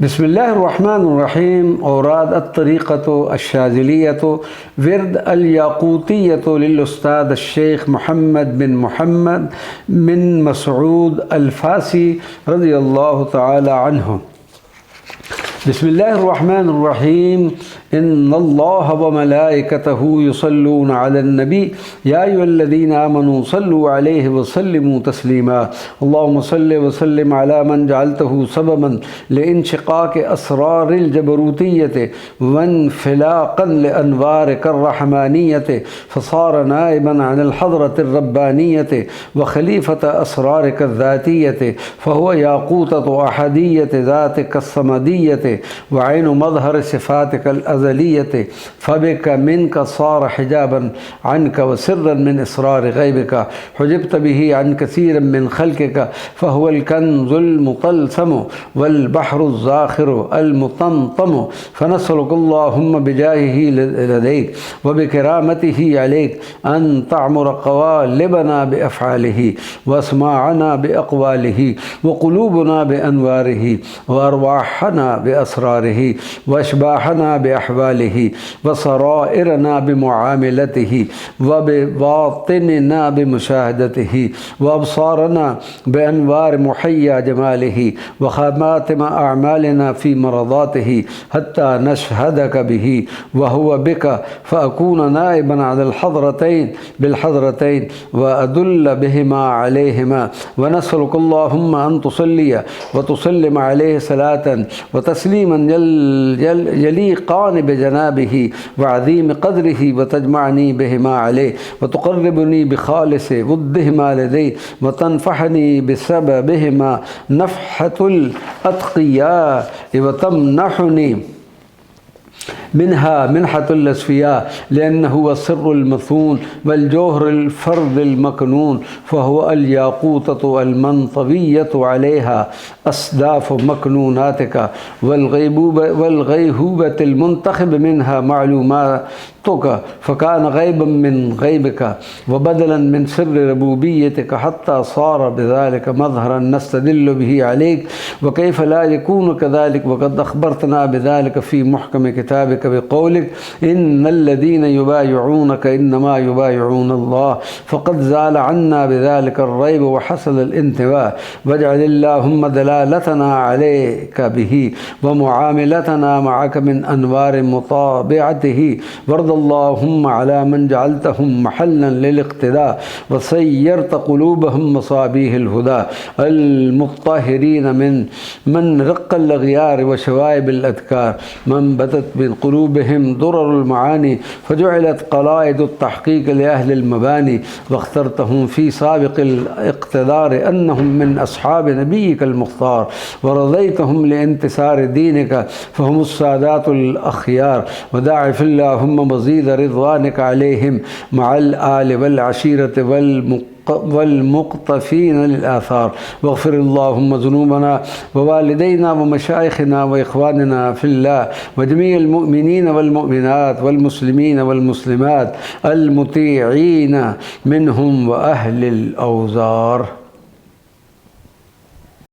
बिस्मिल्लाहिर्रहमानिर्रहीम। औराद अत्तरीक़तु अश्शाज़िलियतु विर्द अल-याक़ूतिय्यतु लिल-उस्ताद अश-शेख मुहम्मद बिन मसऊद अल-फ़ासी रज़ियल्लाहु तआला अन्हु। बिस्मिल्लाहिर्रहमानिर्रहीम। इन्नल्लाह व मलाइकतहु युसल्लूना अलन नबी या अय्युहल्लज़ीना आमनू सल्लु अलैहि व सल्लिमू तस्लीमा। अल्लाहुम्मा सल्लि व सल्लिम अला मन जअलतहु सबबन लिइन्शिक़ाक़ि अस्रारिल जबरूतिय्यति वन्फ़िलाक़न लिअनवारिकर रहमानिय्यति फ़सार नाइबन अनिल हज़रतिर रब्बानिय्यति व ख़लीफ़त अस्रारिक ज़ातिय्यति फ़हुव याक़ूततु अहदिय्यति ज़ातिक समदिय्यति व ऐनु मज़हर सिफ़ातिकल अज़लिय्यति फ़बिक मिनक सार हिजाबन अन्क व सिर्रन मिन इसरार ग़ैबिक हुजिब्त बिही अन कसीरन मिन ख़ल्क़िक फ़हुवल कन्ज़ुल मुतल्सम वल बहरुज़ ज़ाख़िरु अल मुतम्तम फ़नस्अलुकल्लाहुम्मा बिजाहिही लदैक व बिकरामतिही अलैक अन तअमुर क़वालिबना बिअफ़आलिही व अस्माअना बिअक़वालिही व क़ुलूबना बिअनवारिही व अरवाहना बिअसरारिही व अशबाहना बिअहवालिही व सराइरना बिमुआमलतिही व बिबातिनना बिमुशाहदतिही व अबसारना बिअनवार मुहय्या जमालिही व ख़ातिम अअमालिना फ़ी मरज़ातिही हत्ता नशहदक बिही व हुवा बिक फ़अकून नाइबन अनिल हज़रतैन बिल हज़रतैन व अदुल्ल बिहिमा अलैहिमा व नस्अलुकल्लाहुम्मा अन तुसल्लिय व तुसल्लिम अलैहि सलातन व तस्लीमन यलीक़ान बिजनाबिही व अज़ीम क़द्रिही व तजमअनी बिहिमा अलैहि व तुक़र्रिबुनी बिख़ालिस वुद्दिहिमा लदै व तनफ़अनी बिसबबिहिमा नफ़हतुल अत्क़िया व तमनहुनी मिनहा मिनहतुल अस्फ़िया लिअन्नहु वस्सिर्रुल मसून वल जौहरुल फ़र्दिल मकनून फ़हुव अल याक़ूततु अल मंतविय्यतु अलैहा अस्दाफ़ु मकनूनातिक वल ग़ैहूबतिल मुंतख़ब मिनहा मालूमातुक फ़कान ग़ैबन मिन ग़ैबिक व बदलन मिन सिर्रि रबूबिय्यतिक हत्ता सार बिज़ालिक मज़हरन नस्तदिल्लु बिही अलैक व कैफ़ ला यकूनु कज़ालिक व क़द अख़बरतना बिज़ालिक फ़ी मुहकम किताबिक बिक़ौलिक इन्नल्लज़ीना युबायिऊनक इन्नमा युबायिऊनल्लाह फ़क़द ज़ाल अन्ना बिज़ालिक अर्रैब व हसलल इंतिबा वजअलिल्लाहुम्मा दलालतना अलैका बिही व मुआमलतना मअक मिन अनवार मुताबिअतिही वरदल्लाहुम्मा अला मन जअलतहुम महल्लन लिल-इक़्तिदा व सय्यरत क़ुलूबहुम मसाबीहिल हुदा अल मुत्तहिरीन मन रक़्क़ल अग़यार व शवाइबिल अज़कार मन बतत बिन क़ुलूबिहिम दुररुल मआनी फ़जुइलत क़लाइदुत तहक़ीक़ लिअहलिल मबानी वख्तरतहुम फ़ी साबिक़िल इक़्तिदार अन्नहुम मिन अस्हाब नबिय्यिकल मुख़्तार व रज़यतहुम लिइंतिसार दीनिक फ़हुमुस सादातुल अख़यार व दाअ फ़िल्लाहुम्मा मज़ीद रिज़वानिक अलैहिम मअल आलि वल अशीरति वल्मुक़्तफ़ीन लिल-आसार वग़फ़िरिल्लाहुम्मा ज़ुनूबना व वालिदैना व मशाइख़िना व इख़वानिना फ़िल्लाह व जमीइल मुअमिनीन वल मुअमिनात वल मुस्लिमीन वल मुस्लिमात अल मुतीईन मिनहुम व अहलिल औज़ार।